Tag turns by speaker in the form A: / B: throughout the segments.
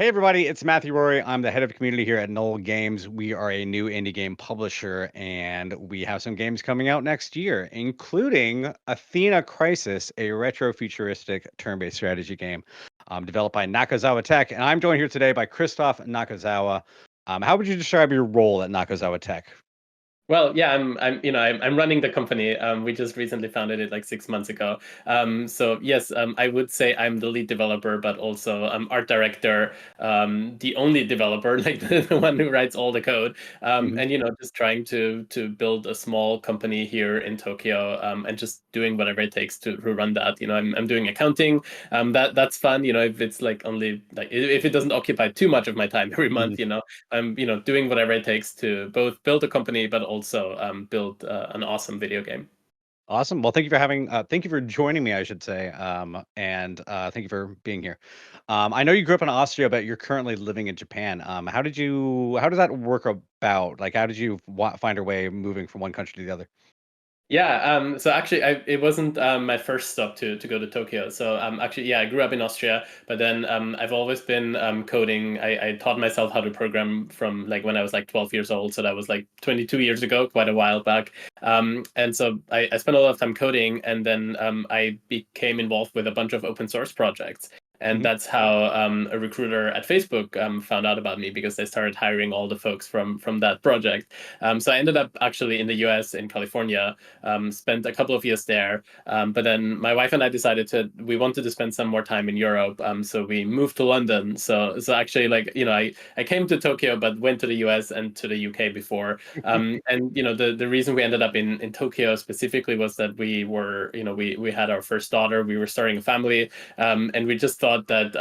A: Hey everybody, it's Matthew Rory. I'm the head of community here at Null Games. We are a new indie game publisher and we have some games coming out next year, including Athena Crisis, a retro futuristic turn-based strategy game developed by Nakazawa Tech. And I'm joined here today by Christoph Nakazawa. How would you describe your role at Nakazawa Tech?
B: Well, yeah, I'm running the company. We just recently founded it like 6 months ago. So yes, I would say I'm the lead developer, but also art director, the only developer, like the one who writes all the code.
A: Mhm.
B: And just trying to build a small company here in Tokyo, and just doing whatever it takes to run that. I'm doing accounting. That's fun. If it's like only like if it doesn't occupy too much of my time every
A: Mhm.
B: month. I'm doing whatever it takes to both build a company but also build an awesome video game.
A: Awesome. Well, thank you for joining me, I should say, and thank you for being here. I know you grew up in Austria, but you're currently living in Japan. How does that work about? Like, how did you find your way moving from one country to the other?
B: Yeah, so actually, it wasn't my first stop to go to Tokyo. So actually, yeah, I grew up in Austria, but then I've always been coding. I taught myself how to program from like when I was like 12 years old. So that was like 22 years ago, quite a while back. And so I spent a lot of time coding, and then I became involved with a bunch of open source projects. And
A: Mhm.
B: that's how a recruiter at Facebook found out about me because they started hiring all the folks from that project. So I ended up actually in the US, in California, spent a couple of years there. But then my wife and I decided we wanted to spend some more time in Europe. So we moved to London. So actually, like, I came to Tokyo, but went to the US and to the UK before. And, the reason we ended up in Tokyo specifically was that we had our first daughter, we were starting a family. And we just thought that,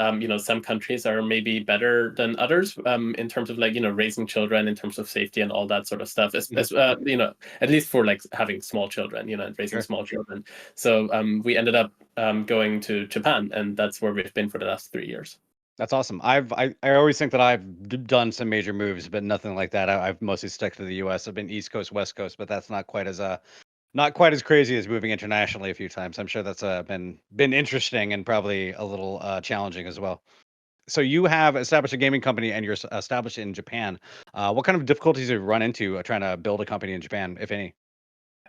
B: some countries are maybe better than others in terms of like, raising children, in terms of safety and all that sort of stuff.
A: Mhm.
B: At least for like having small children, and raising
A: Sure.
B: small children. So we ended up going to Japan, and that's where we've been for the last 3 years.
A: That's awesome. I always think that I've done some major moves, but nothing like that. I've mostly stuck to the U.S. I've been East Coast, West Coast, but that's not quite as crazy as moving internationally a few times. I'm sure that's been interesting and probably a little challenging as well. So you have established a gaming company and you're established in Japan. What kind of difficulties have you run into trying to build a company in Japan, if any?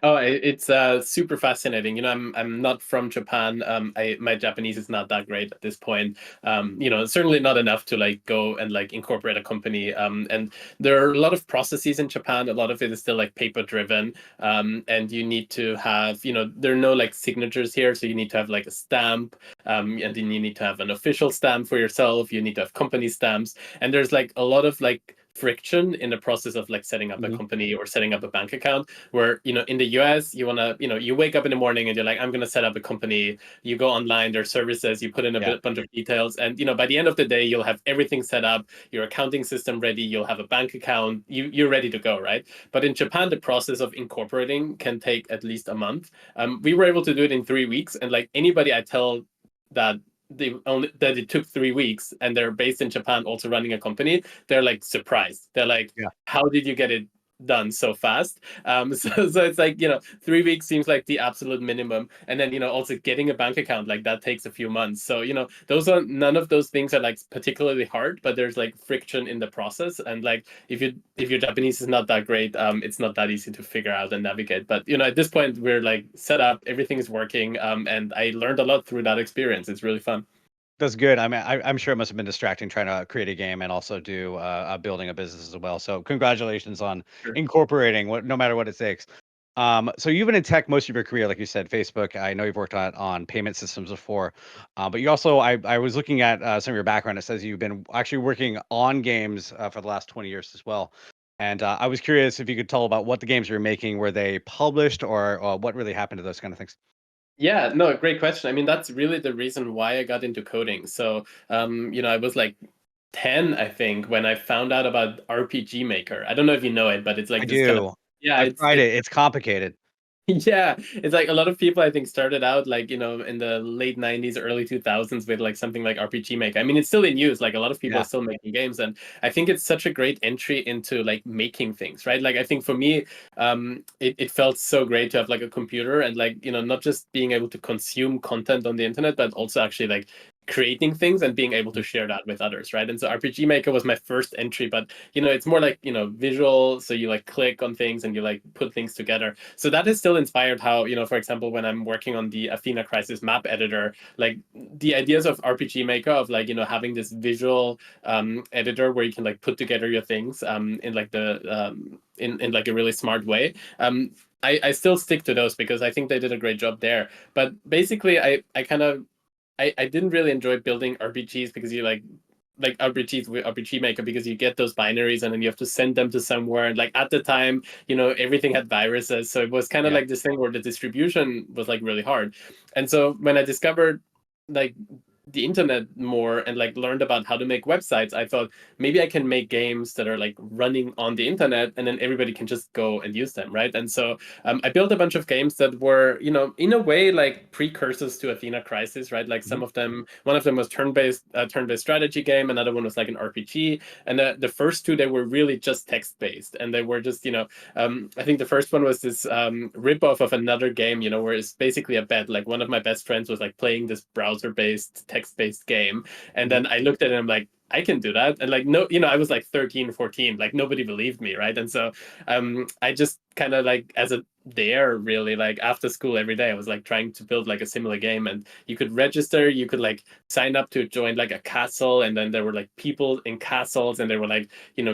B: Oh, it's super fascinating. I'm not from Japan. My Japanese is not that great at this point. Certainly not enough to like go and like incorporate a company. And there are a lot of processes in Japan. A lot of it is still like paper driven. And you need to have, there are no like signatures here, so you need to have like a stamp. And then you need to have an official stamp for yourself. You need to have company stamps, and there's like a lot of like friction in the process of like setting up a
A: Hmm.
B: company or setting up a bank account where in the US you want to you wake up in the morning and you're like, I'm going to set up a company. You go online, there's services, you put in a
A: Yeah.
B: bunch of details, and by the end of the day you'll have everything set up, your accounting system ready, you'll have a bank account, you're ready to go, right? But in Japan the process of incorporating can take at least a month. We were able to do it in 3 weeks, and like anybody I tell that that it took 3 weeks and they're based in Japan also running a company, they're like surprised. They're like,
A: Yeah.
B: how did you get it done so fast? So it's like, 3 weeks seems like the absolute minimum. And then, also getting a bank account, like that takes a few months. So, those are none of those things are like particularly hard, but there's like friction in the process. And like if your Japanese is not that great, it's not that easy to figure out and navigate. But at this point we're like set up, everything is working. And I learned a lot through that experience. It's really fun.
A: That's good. I mean, I'm sure it must have been distracting trying to create a game and also do building a business as well. So congratulations on
B: Sure.
A: incorporating no matter what it takes. So you've been in tech most of your career, like you said, Facebook. I know you've worked on payment systems before, but you also, I was looking at some of your background. It says you've been actually working on games for the last 20 years as well. And I was curious if you could tell about what the games you were making. Were they published or what really happened to those kind of things?
B: Yeah, no, great question. I mean, that's really the reason why I got into coding. So, I was like 10, I think, when I found out about RPG Maker. I don't know if you know it, but it's
A: I
B: like this kind of,
A: do.
B: yeah,
A: I've
B: it's
A: tried
B: it's
A: it. It's complicated.
B: yeah, it's like a lot of people I think started out like, in the late 90s, early 2000s with like something like RPG Maker. I mean, it's still in use. Like a lot of people are
A: Yeah.
B: still making games, and I think it's such a great entry into like making things, right? Like I think for me, it felt so great to have like a computer and like, not just being able to consume content on the internet, but also actually like creating things and being able to share that with others, right? And so RPG Maker was my first entry, but it's more like visual, so you like click on things and you like put things together. So that is still inspired how, for example, when I'm working on the Athena Crisis map editor, like the ideas of RPG Maker of like having this visual editor where you can like put together your things in like the in like a really smart way. I still stick to those because I think they did a great job there. But basically, I kind of I didn't really enjoy building RPGs because you like RPGs with RPG Maker because you get those binaries and then you have to send them to somewhere. And like at the time, everything had viruses, so it was kind of
A: Yeah.
B: like this thing where the distribution was like really hard. And so when I discovered like the internet more and like learned about how to make websites, I thought maybe I can make games that are like running on the internet and then everybody can just go and use them, right? And so I built a bunch of games that were, in a way like precursors to Athena Crisis, right? Like
A: Mhm.
B: some of them, one of them was turn-based strategy game, another one was like an RPG, and the first two they were really just text-based, and they were just, I think the first one was this rip-off of another game, where it's basically a bet. Like one of my best friends was like playing this browser-based, text-based game, and
A: Mhm.
B: then I looked at it and I'm like, I can do that. And like, no, I was like 13, 14, like nobody believed me, right? And so I just kind of like as a there really like after school every day I was like trying to build like a similar game, and you could register, you could like sign up to join like a castle, and then there were like people in castles and they were like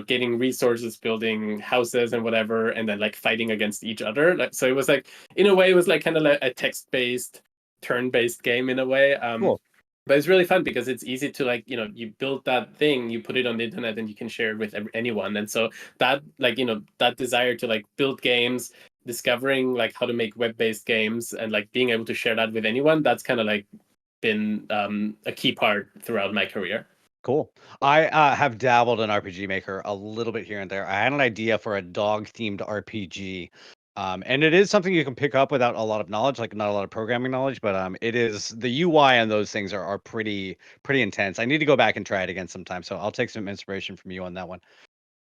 B: getting resources, building houses and whatever, and then like fighting against each other. Like, so it was like in a way it was like kind of like a text-based turn-based game in a way.
A: Cool.
B: But it's really fun because it's easy to like you build that thing, you put it on the internet, and you can share it with anyone. And so that like that desire to like build games, discovering like how to make web-based games and like being able to share that with anyone, that's kind of like been a key part throughout my career.
A: Cool. I have dabbled in RPG Maker a little bit here and there. I had an idea for a dog-themed RPG, and it is something you can pick up without a lot of knowledge, like not a lot of programming knowledge. But it is the UI on those things are pretty intense. I need to go back and try it again sometime. So I'll take some inspiration from you on that one.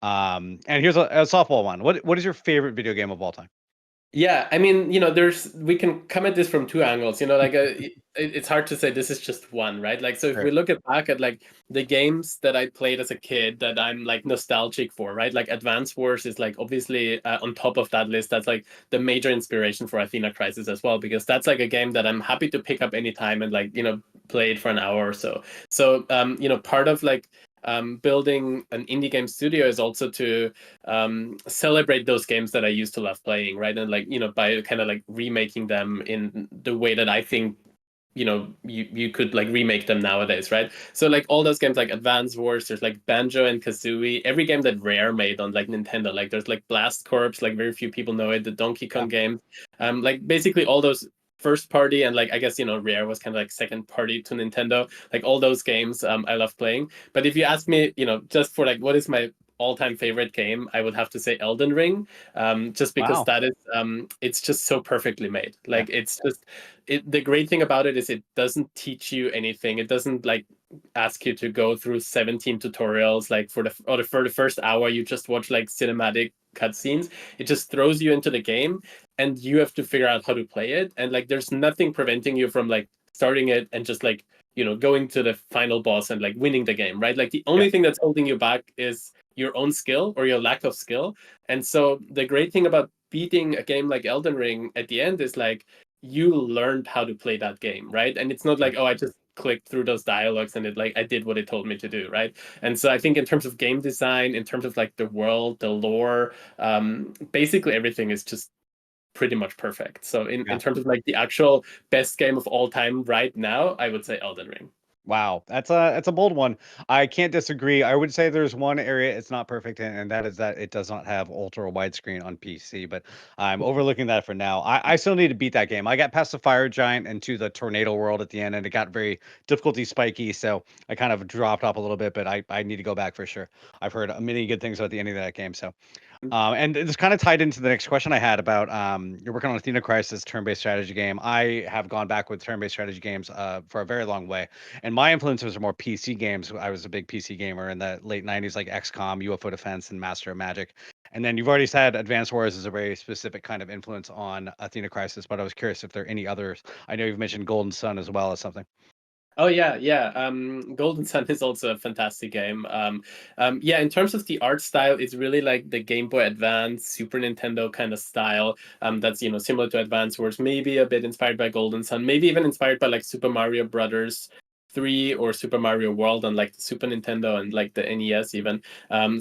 A: And here's a softball one. What is your favorite video game of all time?
B: Yeah, I mean, we can come at this from two angles. Like it's hard to say this is just one, right? Like, so if we
A: Sure.
B: look back at like the games that I played as a kid that I'm like nostalgic for, right? Like Advance Wars is like obviously on top of that list. That's like the major inspiration for Athena Crisis as well, because that's like a game that I'm happy to pick up anytime and like play it for an hour or so. So part of like building an indie game studio is also to celebrate those games that I used to love playing, right? And like by kind of like remaking them in the way that I think you could like remake them nowadays, right? So like all those games like Advance Wars, there's like Banjo and Kazooie, every game that Rare made on like Nintendo, like there's like Blast Corps, like very few people know it, the Donkey
A: Yeah.
B: Kong games, like basically all those first party, and like I guess Rare was kind of like second party to Nintendo, like all those games I love playing. But if you ask me just for like what is my all-time favorite game, I would have to say Elden Ring, just because
A: Wow.
B: that is it's just so perfectly made.
A: Yeah.
B: Like it's just the great thing about it is it doesn't teach you anything. It doesn't like ask you to go through 17 tutorials like for the first hour you just watch like cinematic cutscenes. It just throws you into the game and you have to figure out how to play it, and like there's nothing preventing you from like starting it and just like going to the final boss and like winning the game, right? Like the
A: Yeah.
B: only thing that's holding you back is your own skill or your lack of skill. And so the great thing about beating a game like Elden Ring at the end is like you learned how to play that game, right? And it's not
A: Sure.
B: like, oh, I just clicked through those dialogues and it like I did what it told me to do, right? And so I think in terms of game design, in terms of like the world, the lore, basically everything is just pretty much perfect. So in
A: Yeah.
B: terms of like the actual best game of all time right now, I would say Elden Ring.
A: Wow, that's a bold one. I can't disagree. I would say there's one area it's not perfect in, and that is that it does not have ultra widescreen on PC. But I'm overlooking that for now. I still need to beat that game. I got past the fire giant into the tornado world at the end, and it got very difficulty spiky. So I kind of dropped off a little bit, but I need to go back for sure. I've heard many good things about the ending of that game. So and it's kind of tied into the next question I had about you're working on Athena Crisis turn-based strategy game. I have gone back with turn-based strategy games for a very long way, and my influences are more PC games. I was a big PC gamer in the late '90s, like XCOM, UFO Defense, and Master of Magic. And then you've already said Advanced Wars is a very specific kind of influence on Athena Crisis, but I was curious if there are any others. I know you've mentioned Golden Sun as well as something.
B: Oh yeah. Golden Sun is also a fantastic game. Yeah, in terms of the art style, it's really like the Game Boy Advance, Super Nintendo kind of style. That's similar to Advance Wars, maybe a bit inspired by Golden Sun, maybe even inspired by like Super Mario Brothers 3 or Super Mario World on like the Super Nintendo and like the NES even.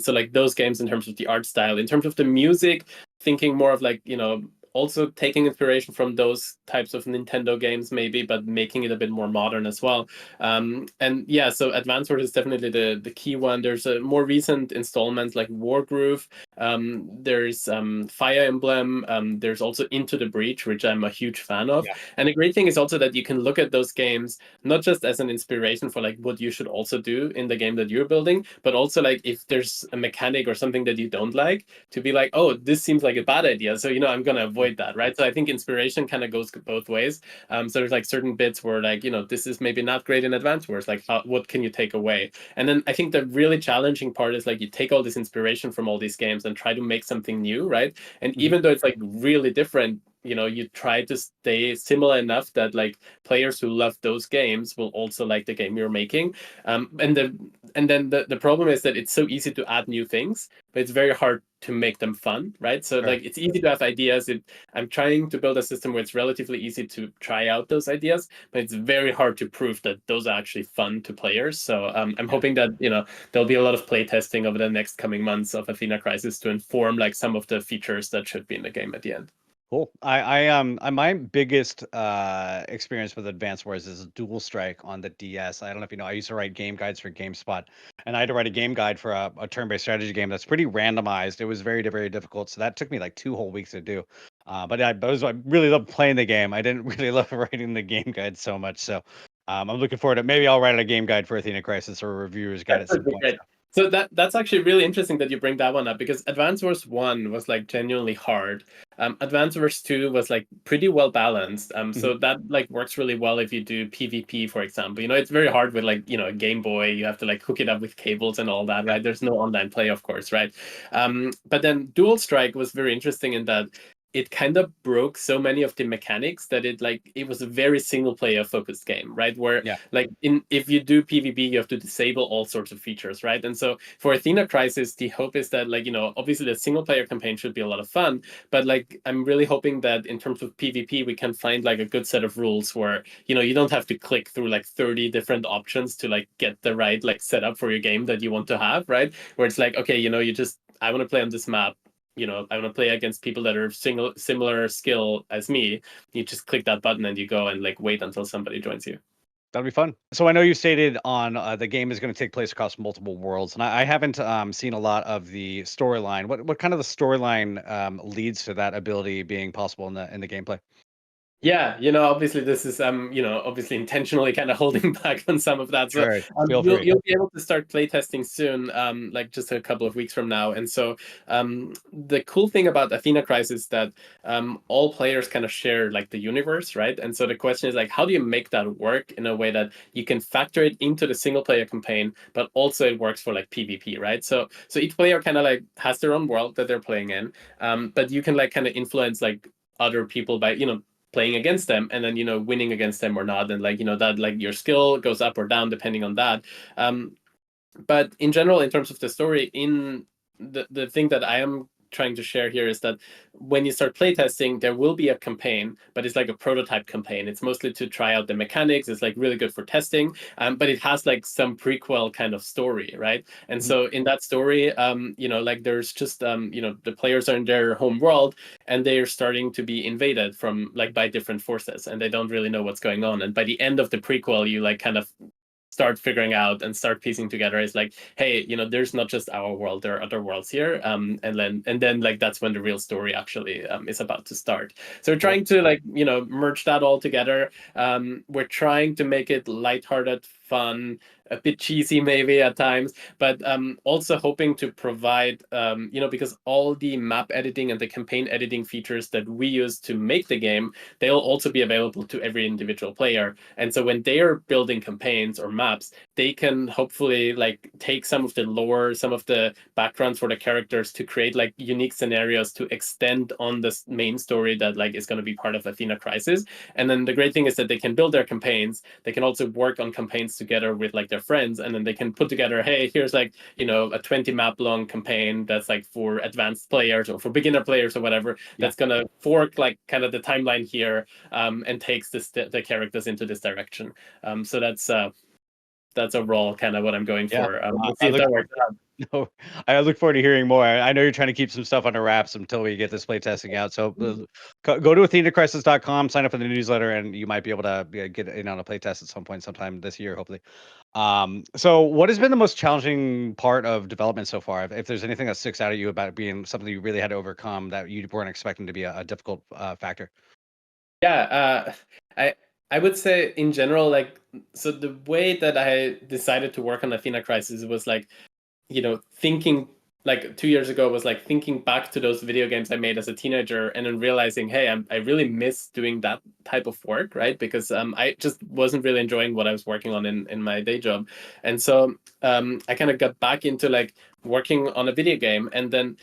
B: So like those games in terms of the art style. In terms of the music, thinking more of like also taking inspiration from those types of Nintendo games, maybe, but making it a bit more modern as well. And yeah, so Advance Wars is definitely the key one. There's a more recent installments like Wargroove. There's Fire Emblem. There's also Into the Breach, which I'm a huge fan of.
A: Yeah.
B: And the great thing is also that you can look at those games not just as an inspiration for like what you should also do in the game that you're building, but also like if there's a mechanic or something that you don't like, to be like, oh, this seems like a bad idea, so I'm gonna avoid that, right? So I think inspiration kind of goes both ways. So there's like certain bits where like this is maybe not great in Advance Wars, like what can you take away? And then I think the really challenging part is like you take all this inspiration from all these games and try to make something new, right? And
A: Mhm.
B: even though it's like really different, you try to stay similar enough that like players who love those games will also like the game you're making. And then the problem is that it's so easy to add new things, but it's very hard to make them fun, right? So
A: Sure.
B: like it's easy to have ideas. I'm trying to build a system where it's relatively easy to try out those ideas, but it's very hard to prove that those are actually fun to players. So I'm
A: Yeah.
B: hoping that there'll be a lot of play testing over the next coming months of Athena Crisis to inform like some of the features that should be in the game at the end.
A: Cool. My biggest experience with Advance Wars is Dual Strike on the DS. I don't know if you know. I used to write game guides for GameSpot, and I had to write a game guide for a turn-based strategy game that's pretty randomized. It was very, very difficult, so that took me like 2 whole weeks to do. I really loved playing the game. I didn't really love writing the game guide so much. So I'm looking forward to maybe I'll write a game guide for Athena Crisis or a reviewer's guide
B: That
A: at
B: would
A: some
B: be
A: point.
B: great. So that's actually really interesting that you bring that one up because Advance Wars 1 was like genuinely hard. Advance Wars 2 was like pretty well balanced.
A: Mhm.
B: So that like works really well if you do PvP, for example. It's very hard with like, a Game Boy. You have to like hook it up with cables and all that,
A: Yeah.
B: right? There's no online play, of course, right? But then Dual Strike was very interesting in that it kind of broke so many of the mechanics that it was a very single player focused game, right? Where
A: Yeah.
B: like if you do PvP, you have to disable all sorts of features, right? And so for Athena Crisis, the hope is that like obviously the single player campaign should be a lot of fun, but like I'm really hoping that in terms of PvP, we can find like a good set of rules where you don't have to click through like 30 different options to like get the right like setup for your game that you want to have, right? Where it's like, okay, I want to play on this map. I want to play against people that are similar skill as me. You just click that button and you go and like wait until somebody joins you.
A: That'll be fun. So I know you stated on the game is going to take place across multiple worlds, and I haven't seen a lot of the storyline. What kind of the storyline leads to that ability being possible in the gameplay?
B: Yeah, obviously this is obviously intentionally kind of holding back on some of that. So
A: Sure, feel
B: you'll
A: free.
B: you'll be able to start playtesting soon, like just a couple of weeks from now. And so the cool thing about Athena Crisis is that all players kind of share like the universe, right? And so the question is like, how do you make that work in a way that you can factor it into the single player campaign, but also it works for like PvP, right? So each player kind of like has their own world that they're playing in, but you can like kind of influence like other people by playing against them and then winning against them or not, and like that like your skill goes up or down depending on that. But in general, in terms of the story, in the thing that I am trying to share here is that when you start playtesting, there will be a campaign, but it's like a prototype campaign. It's mostly to try out the mechanics. It's like really good for testing, but it has like some prequel kind of story, right? And
A: Mhm.
B: so in that story, like there's just the players are in their home world and they're starting to be invaded from like by different forces, and they don't really know what's going on. And by the end of the prequel, you like kind of start figuring out and start piecing together. It's like, hey, there's not just our world, there are other worlds here. And then like that's when the real story actually is about to start. So we're
A: Cool.
B: trying to like merge that all together. We're trying to make it lighthearted fun, a bit cheesy maybe at times, but also hoping to provide, because all the map editing and the campaign editing features that we use to make the game, they'll also be available to every individual player. And so when they are building campaigns or maps, they can hopefully like take some of the lore, some of the backgrounds for the characters to create like unique scenarios to extend on this main story that like is going to be part of Athena Crisis. And then the great thing is that they can build their campaigns. They can also work on campaigns together with like their friends, and then they can put together, hey, here's like a 20 map long campaign that's like for advanced players or for beginner players or whatever. That's gonna fork like kind of the timeline here, and takes the characters into this direction. So that's overall kind of what I'm going for. We'll see if that works out.
A: No, I look forward to hearing more. I know you're trying to keep some stuff under wraps until we get this playtesting out. So go to athenacrisis.com, sign up for the newsletter, and you might be able to get in on a playtest at some point, sometime this year, hopefully. So what has been the most challenging part of development so far? If there's anything that sticks out at you about being something you really had to overcome that you weren't expecting to be a difficult factor?
B: Yeah, I would say in general, like, so the way that I decided to work on Athena Crisis was like, thinking like 2 years ago was like thinking back to those video games I made as a teenager, and then realizing, hey, I really miss doing that type of work, right? Because I just wasn't really enjoying what I was working on in my day job. And so I kind of got back into like working on a video game. And then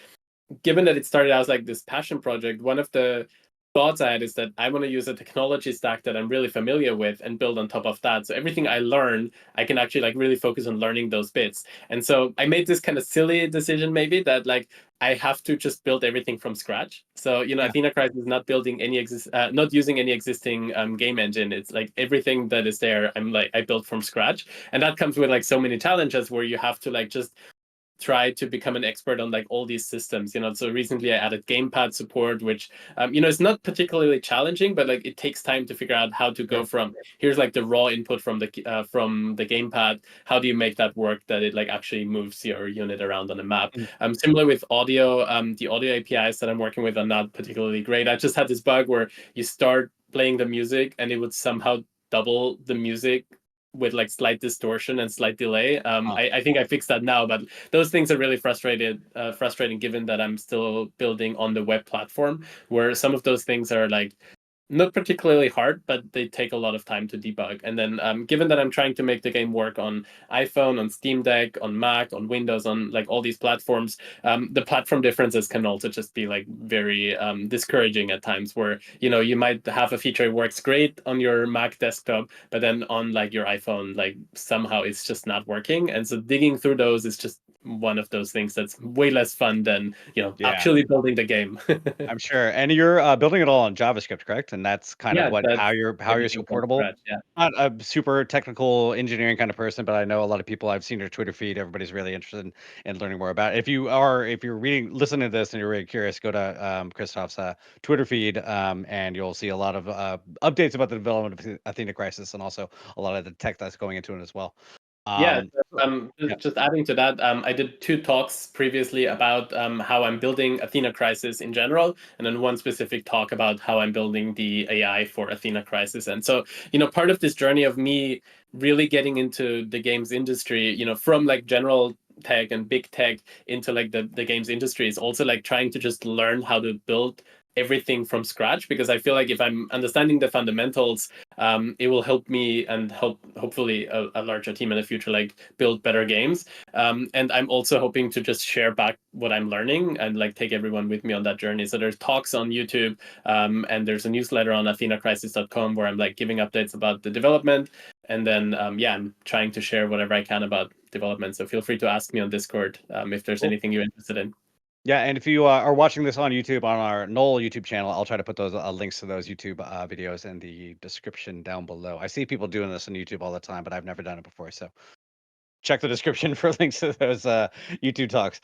B: given that it started out as like this passion project, one of the thoughts I had is that I want to use a technology stack that I'm really familiar with and build on top of that. So everything I learn, I can actually like really focus on learning those bits. And so I made this kind of silly decision maybe that like I have to just build everything from scratch. So Athena Crisis is not building not using any existing game engine. It's like everything that is there, I built from scratch, and that comes with like so many challenges where you have to like just try to become an expert on like all these systems. So recently I added gamepad support, which is not particularly challenging, but like it takes time to figure out how to go from here's like the raw input from the gamepad, how do you make that work that it like actually moves your unit around on a map. Similar with audio, the audio APIs that I'm working with are not particularly great. I just had this bug where you start playing the music and it would somehow double the music with like slight distortion and slight delay. I think I fixed that now, but those things are really frustrating given that I'm still building on the web platform, where some of those things are like not particularly hard, but they take a lot of time to debug. And then given that I'm trying to make the game work on iPhone, on Steam Deck, on Mac, on Windows, on like all these platforms, the platform differences can also just be like very discouraging at times, where you might have a feature that works great on your Mac desktop, but then on like your iPhone, like somehow it's just not working. And so digging through those is just one of those things that's way less fun than actually building the game.
A: I'm sure. And you're building it all on JavaScript, correct? And that's kind of
B: That's
A: how you're so
B: everything from
A: portable.
B: scratch. Yeah.
A: Not a super technical engineering kind of person, but I know a lot of people. I've seen your Twitter feed. Everybody's really interested in learning more about it. If you're listening to this and you're really curious, go to Christoph's Twitter feed, and you'll see a lot of updates about the development of Athena Crisis, and also a lot of the tech that's going into it as well.
B: Yeah,
A: Yeah.
B: just adding to that, I did 2 talks previously about how I'm building Athena Crisis in general, and then one specific talk about how I'm building the AI for Athena Crisis. And so, part of this journey of me really getting into the games industry, from like general tech and big tech into like the games industry, is also like trying to just learn how to build everything from scratch, because I feel like if I'm understanding the fundamentals, it will help me and hopefully a larger team in the future like build better games. And I'm also hoping to just share back what I'm learning and like take everyone with me on that journey. So there's talks on YouTube, and there's a newsletter on athenacrisis.com where I'm like giving updates about the development. And then I'm trying to share whatever I can about development. So feel free to ask me on Discord if there's anything you're interested in.
A: Yeah, and if you are watching this on YouTube, on our Null YouTube channel, I'll try to put those links to those YouTube videos in the description down below. I see people doing this on YouTube all the time, but I've never done it before, so check the description for links to those YouTube talks.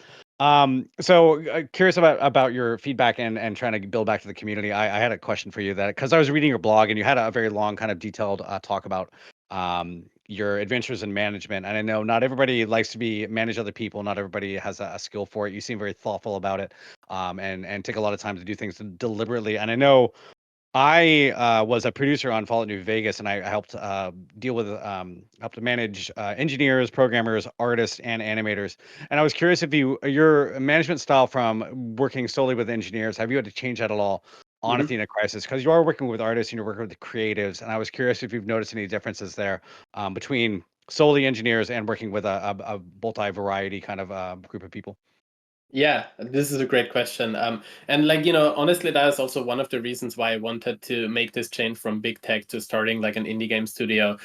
A: So curious about your feedback and trying to build back to the community. I had a question for you, that because I was reading your blog and you had a very long kind of detailed talk about your adventures in management. And I know not everybody likes to manage other people. Not everybody has a skill for it. You seem very thoughtful about it, and take a lot of time to do things deliberately. And I know I was a producer on Fallout New Vegas, and I helped deal with helped to manage engineers, programmers, artists, and animators. And I was curious if your management style from working solely with engineers, have you had to change that at all on
B: Mhm.
A: Athena Crisis? Because you are working with artists and you're working with the creatives, and I was curious if you've noticed any differences there between solely engineers and working with a multi-variety kind of group of people.
B: Yeah, this is a great question. And like, honestly, that is also one of the reasons why I wanted to make this change from big tech to starting like an indie game studio.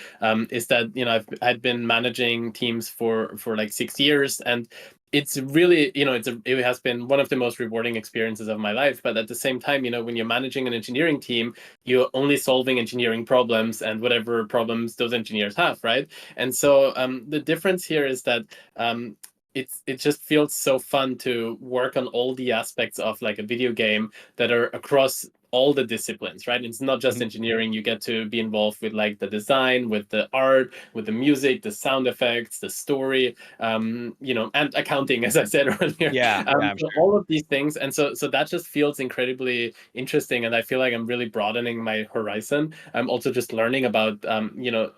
B: Is that, I'd been managing teams for like 6 years, and it's really, it has been one of the most rewarding experiences of my life. But at the same time, when you're managing an engineering team, you're only solving engineering problems and whatever problems those engineers have, right? And so the difference here is that it just feels so fun to work on all the aspects of like a video game that are across all the disciplines, right? It's not just
A: Mhm.
B: engineering. You get to be involved with like the design, with the art, with the music, the sound effects, the story, and accounting, as I said earlier.
A: Yeah, I'm
B: So
A: sure.
B: all of these things, and so that just feels incredibly interesting, and I feel like I'm really broadening my horizon. I'm also just learning about,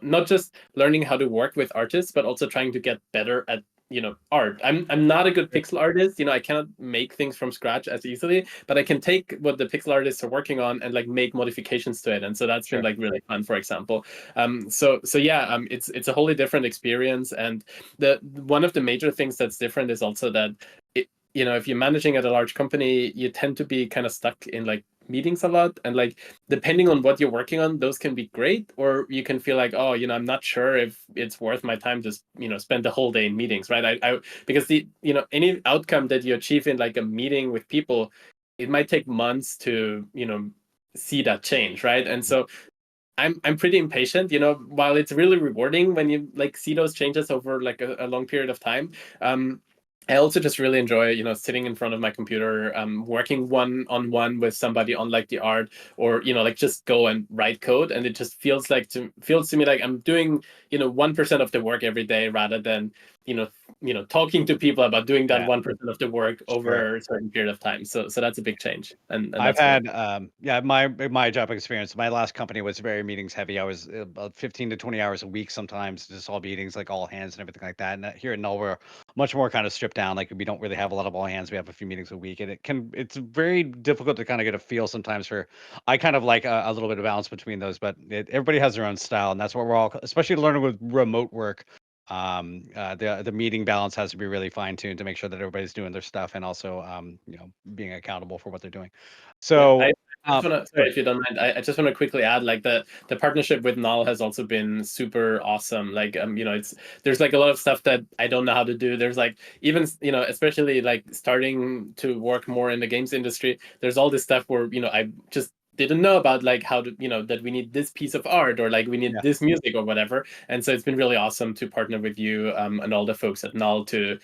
B: not just learning how to work with artists, but also trying to get better at art. I'm not a good pixel artist. I cannot make things from scratch as easily, but I can take what the pixel artists are working on and like make modifications to it, and so that's been
A: Sure.
B: like really fun, for example. So yeah, it's a wholly different experience. And the one of the major things that's different is also that if you're managing at a large company, you tend to be kind of stuck in like meetings a lot, and like depending on what you're working on, those can be great, or you can feel like, oh, I'm not sure if it's worth my time to spend the whole day in meetings, right? Because the any outcome that you achieve in like a meeting with people, it might take months to see that change, right? And so I'm pretty impatient, while it's really rewarding when you like see those changes over like a long period of time. um I also just really enjoy, sitting in front of my computer, working one on one with somebody on like the art, or like just go and write code, and it just feels to me like I'm doing 1% of the work every day, rather than you know talking to people about doing that
A: Yeah,
B: 1% of the work
A: sure.
B: over a certain period of time. So that's a big change, and
A: I've
B: that's cool.
A: had, yeah, my job experience. My last company was very meetings heavy. I was about 15 to 20 hours a week sometimes, just all meetings, like all hands and everything like that. And here at Null, we're much more kind of stripped down. Like we don't really have a lot of all hands. We have a few meetings a week, and it's very difficult to kind of get a feel sometimes for. I kind of like a little bit of balance between those, but everybody has their own style, and that's what we're all, especially learning with remote work. The meeting balance has to be really fine tuned to make sure that everybody's doing their stuff and also being accountable for what they're doing.
B: Yeah,
A: So,
B: I just want to,
A: go
B: sorry if you don't mind, I just want to quickly add, like, the partnership with Null has also been super awesome. Like, there's like a lot of stuff that I don't know how to do. There's like, even, especially like starting to work more in the games industry, there's all this stuff where, I just didn't know about, like how to, that we need this piece of art, or like we need
A: yeah.
B: this music or whatever. And so it's been really awesome to partner with you, and all the folks at Null to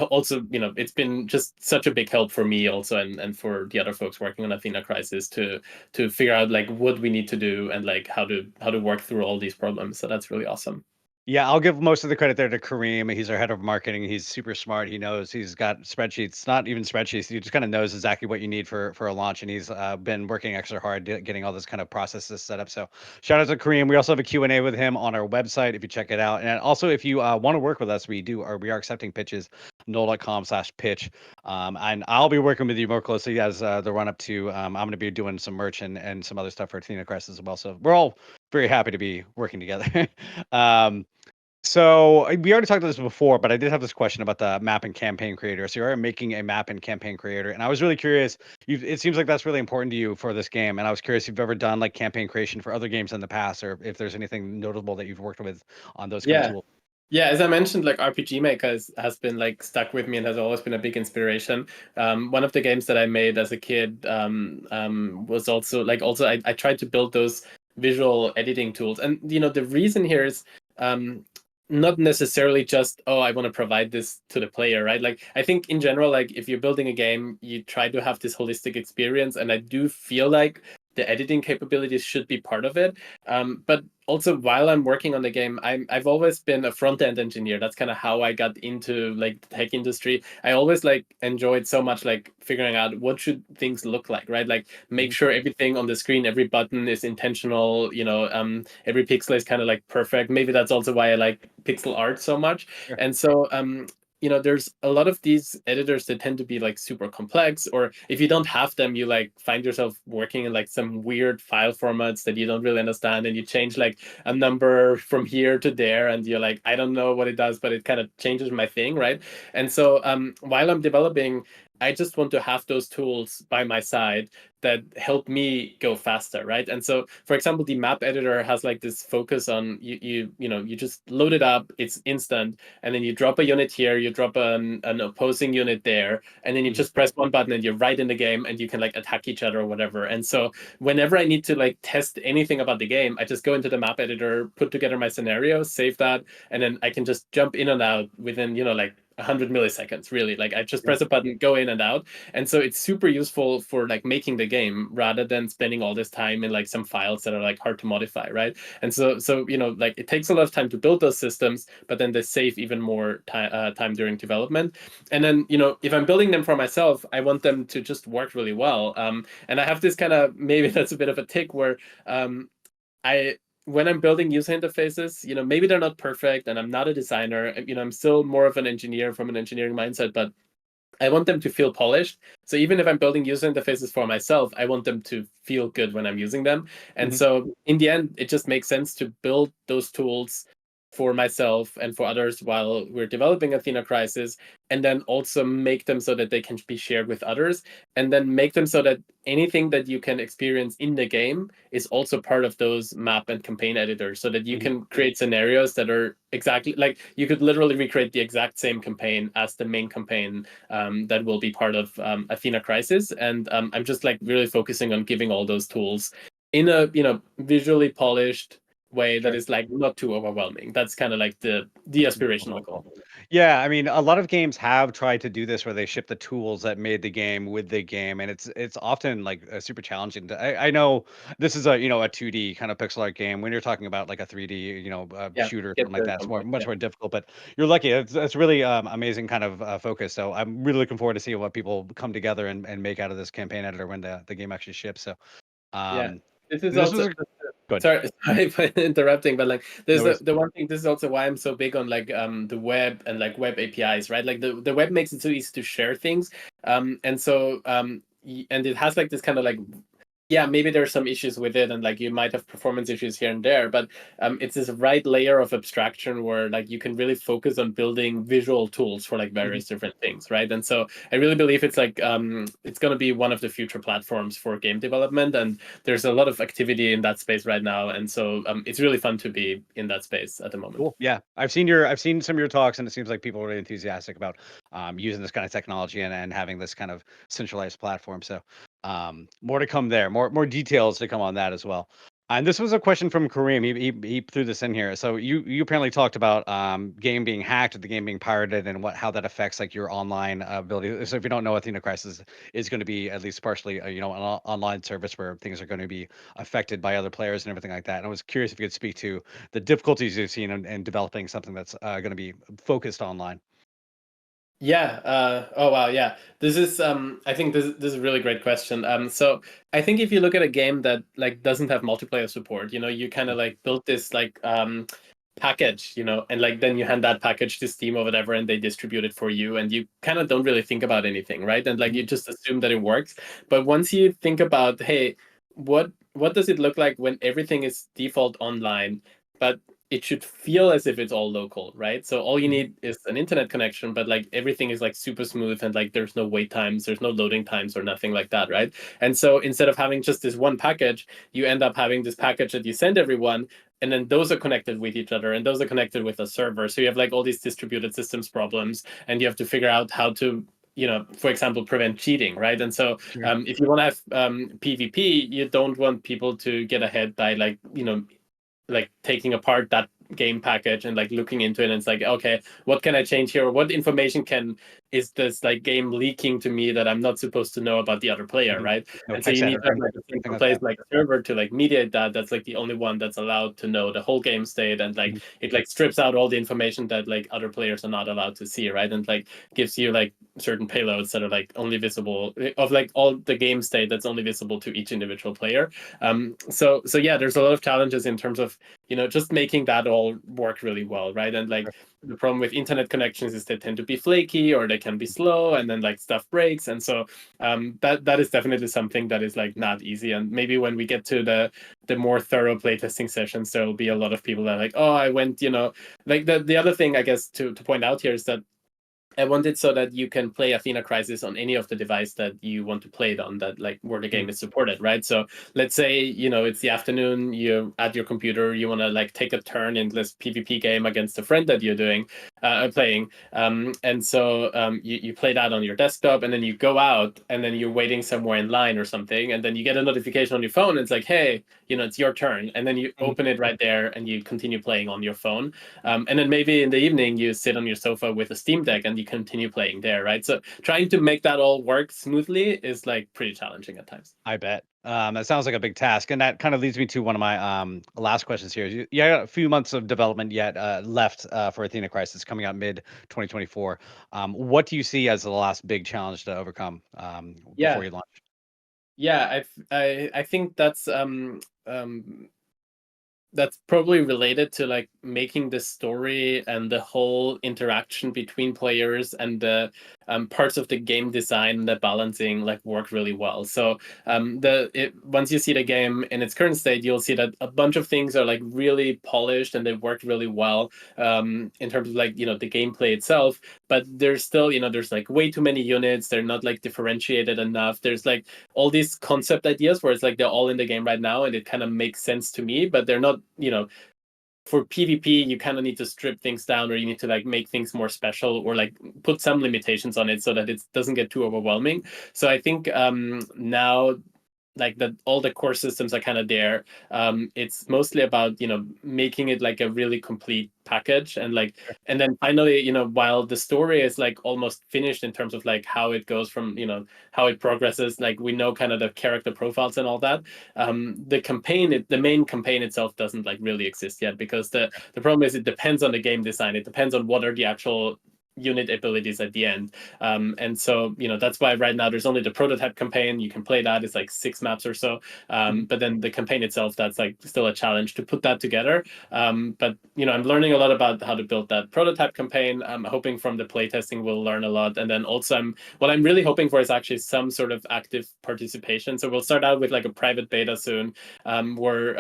B: also, it's been just such a big help for me also, and for the other folks working on Athena Crisis, to figure out like what we need to do, and like how to work through all these problems. So that's really awesome.
A: Yeah, I'll give most of the credit there to Kareem. He's our head of marketing. He's super smart. He knows, he's got spreadsheets, not even spreadsheets. He just kind of knows exactly what you need for a launch, and he's been working extra hard getting all this kind of processes set up. So shout out to Kareem. We also have a Q&A with him on our website if you check it out. And also if you want to work with us, we are accepting pitches, null.com/pitch. And I'll be working with you more closely as the run up to I'm going to be doing some merch and some other stuff for Athena Crest as well. So we're all very happy to be working together. um, so we already talked about this before, but I did have this question about the map and campaign creator. So you're making a map and campaign creator, and I was really curious. It seems like that's really important to you for this game, and I was curious if you've ever done like campaign creation for other games in the past, or if there's anything notable that you've worked with on those kind of
B: Yeah.
A: tools.
B: Yeah, as I mentioned, like RPG Maker has been like stuck with me and has always been a big inspiration. One of the games that I made as a kid, was also I tried to build those visual editing tools, and the reason here is, not necessarily just, oh, I want to provide this to the player, right? Like I think in general, like if you're building a game, you try to have this holistic experience, and I do feel like the editing capabilities should be part of it. But also while I'm working on the game, I've always been a front-end engineer. That's kind of how I got into like the tech industry. I always like enjoyed so much like figuring out what should things look like, right? Like make
A: Mhm.
B: sure everything on the screen, every button is intentional, every pixel is kind of like perfect. Maybe that's also why I like pixel art so much.
A: Sure.
B: And so there's a lot of these editors that tend to be like super complex, or if you don't have them, you like find yourself working in like some weird file formats that you don't really understand, and you change like a number from here to there, and you're like, I don't know what it does, but it kind of changes my thing, right? And so while I'm developing, I just want to have those tools by my side that help me go faster, right? And so, for example, the map editor has like this focus on you just load it up, it's instant, and then you drop a unit here, you drop an opposing unit there, and then you
A: Mhm.
B: just press one button and you're right in the game, and you can like attack each other or whatever. And so whenever I need to like test anything about the game, I just go into the map editor, put together my scenario, save that, and then I can just jump in and out within, like 100 milliseconds, really. Like I just
A: Yeah.
B: press a button, go in and out. And so it's super useful for like making the game rather than spending all this time in like some files that are like hard to modify, right? And so like it takes a lot of time to build those systems, but then they save even more time during development. And then, if I'm building them for myself, I want them to just work really well. And I have this kind of, maybe that's a bit of a tick where I when I'm building user interfaces, maybe they're not perfect, and I'm not a designer. I'm still more of an engineer from an engineering mindset, but I want them to feel polished. So even if I'm building user interfaces for myself, I want them to feel good when I'm using them. And
A: Mhm.
B: so in the end, it just makes sense to build those tools for myself and for others while we're developing Athena Crisis, and then also make them so that they can be shared with others, and then make them so that anything that you can experience in the game is also part of those map and campaign editors, so that you
A: Mhm.
B: can create scenarios that are exactly like you could literally recreate the exact same campaign as the main campaign that will be part of Athena Crisis. And I'm just like really focusing on giving all those tools in a visually polished way that
A: Sure.
B: is like not too overwhelming. That's kind of like the aspirational goal.
A: Yeah, I mean, a lot of games have tried to do this where they ship the tools that made the game with the game, and it's often like super challenging. I know this is a 2D kind of pixel art game. When you're talking about like a 3D
B: Yeah,
A: shooter or
B: get
A: something like
B: there
A: that, it's
B: somewhere.
A: much
B: Yeah,
A: more difficult. But you're lucky. It's really amazing kind of focus. So I'm really looking forward to see what people come together and make out of this campaign editor when the game actually ships. So
B: yeah.
A: um,
B: This is
A: this was
B: also
A: a good.
B: sorry for interrupting, but like there's
A: No worries.
B: the one thing. This is also why I'm so big on like the web and like web APIs, right? Like the web makes it so easy to share things, and so and it has like this kind of like, yeah, maybe there's some issues with it, and like you might have performance issues here and there, but it's this right layer of abstraction where like you can really focus on building visual tools for like
A: Mhm.
B: various different things, right? And so I really believe it's like it's going to be one of the future platforms for game development, and there's a lot of activity in that space right now, and so it's really fun to be in that space at the moment.
A: Cool. Yeah, I've seen some of your talks, and it seems like people are really enthusiastic about using this kind of technology and having this kind of centralized platform. So more to come there. More details to come on that as well. And this was a question from Kareem. He threw this in here. So you apparently talked about game being hacked, the game being pirated, and how that affects like your online ability. So if you don't know, Athena Crisis is going to be at least partially an online service where things are going to be affected by other players and everything like that. And I was curious if you could speak to the difficulties you've seen in developing something that's going to be focused online.
B: Yeah. Oh wow. Yeah. This is. I think this is a really great question. So I think if you look at a game that like doesn't have multiplayer support, you kind of like build this like package, and like then you hand that package to Steam or whatever, and they distribute it for you, and you kind of don't really think about anything, right? And like
A: Mhm.
B: you just assume that it works. But once you think about, hey, what does it look like when everything is default online, but it should feel as if it's all local, right? So all you
A: Mhm.
B: need is an internet connection, but like everything is like super smooth, and like there's no wait times, there's no loading times or nothing like that, right? And so instead of having just this one package, you end up having this package that you send everyone, and then those are connected with each other, and those are connected with a server. So you have like all these distributed systems problems, and you have to figure out how to for example, prevent cheating, right? And so
A: Sure.
B: if you want to have PvP, you don't want people to get ahead by like taking apart that game package and like looking into it, and it's like, okay, what can I change here? What information is this like game leaking to me that I'm not supposed to know about the other player, right?
A: No
B: And so
A: text
B: you need to have
A: editing,
B: like a
A: anything
B: central
A: like
B: place
A: that.
B: like a server to like mediate that. That's like the only one that's allowed to know the whole game state, and like it like strips out all the information that like other players are not allowed to see, right? And like gives you like certain payloads that are like only visible of like all the game state that's only visible to each individual player. So yeah, there's a lot of challenges in terms of just making that all work really well, right? And like the problem with internet connections is they tend to be flaky or they can be slow, and then like stuff breaks. And so that is definitely something that is like not easy. And maybe when we get to the more thorough playtesting sessions, there will be a lot of people that are like, oh, I went, like the other thing I guess to point out here is that I want it so that you can play Athena Crisis on any of the device that you want to play it on, that like where the game is supported, right? So let's say, it's the afternoon, you're at your computer, you want to like take a turn in this PvP game against a friend that you're playing. And so you play that on your desktop, and then you go out, and then you're waiting somewhere in line or something, and then you get a notification on your phone, and it's like, hey, it's your turn. And then you open it right there and you continue playing on your phone. And then maybe in the evening you sit on your sofa with a Steam Deck and you continue playing there, right? So trying to make that all work smoothly is like pretty challenging at times.
A: I bet. That sounds like a big task, and that kind of leads me to one of my last questions here. You got a few months of development yet left for Athena Crisis, coming out mid 2024. What do you see as the last big challenge to overcome before
B: Yeah,
A: you launch?
B: yeah, I think that's probably related to like making the story and the whole interaction between players and the parts of the game design, the balancing like work really well. So once you see the game in its current state, you'll see that a bunch of things are like really polished and they work really well in terms of like the gameplay itself. But there's still there's like way too many units. They're not like differentiated enough. There's like all these concept ideas where it's like they're all in the game right now and it kind of makes sense to me, but they're not, for PvP, you kind of need to strip things down, or you need to like make things more special, or like put some limitations on it so that it doesn't get too overwhelming. So I think now like that all the core systems are kind of there. It's mostly about making it like a really complete package, and then finally while the story is like almost finished in terms of like how it goes from how it progresses, like we know kind of the character profiles and all that. The main campaign itself doesn't like really exist yet, because the problem is it depends on the game design. It depends on what are the actual unit abilities at the end. And so that's why right now there's only the prototype campaign. You can play that. It's like 6 maps or so. But then the campaign itself, that's like still a challenge to put that together. But I'm learning a lot about how to build that prototype campaign. I'm hoping from the playtesting we'll learn a lot. And then also what I'm really hoping for is actually some sort of active participation. So we'll start out with like a private beta soon, where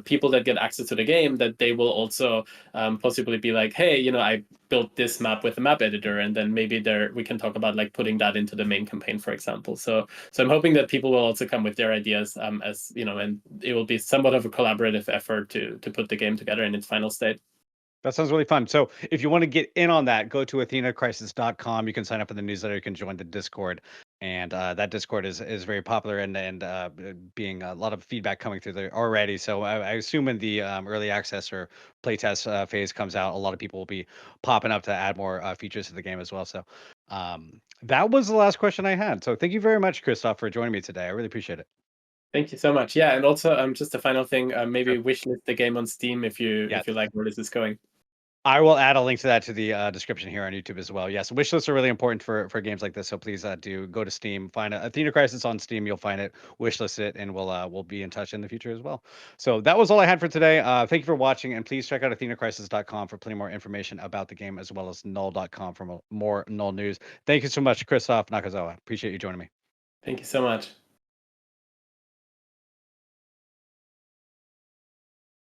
B: people that get access to the game, that they will also possibly be like, hey, I built this map with a map editor, and then maybe we can talk about like putting that into the main campaign, for example. So I'm hoping that people will also come with their ideas, as and it will be somewhat of a collaborative effort to put the game together in its final state.
A: That sounds really fun. So if you want to get in on that, go to athenacrisis.com. You can sign up for the newsletter. You can join the Discord. And that Discord is very popular, and being a lot of feedback coming through there already. So I assume when the early access or playtest phase comes out, a lot of people will be popping up to add more features to the game as well. So that was the last question I had. So thank you very much, Christoph, for joining me today. I really appreciate it.
B: Thank you so much. Yeah, and also just a final thing, maybe
A: Sure.
B: wishlist the game on Steam if you
A: Yes.
B: like where this is going.
A: I will add a link to that to the description here on YouTube as well. Yes, wish lists are really important for games like this. So please do go to Steam, find Athena Crisis on Steam. You'll find it, wishlist it, and we'll be in touch in the future as well. So that was all I had for today. Thank you for watching, and please check out athenacrisis.com for plenty more information about the game, as well as null.com for more Null news. Thank you so much, Christoph Nakazawa. Appreciate you joining me.
B: Thank you so much.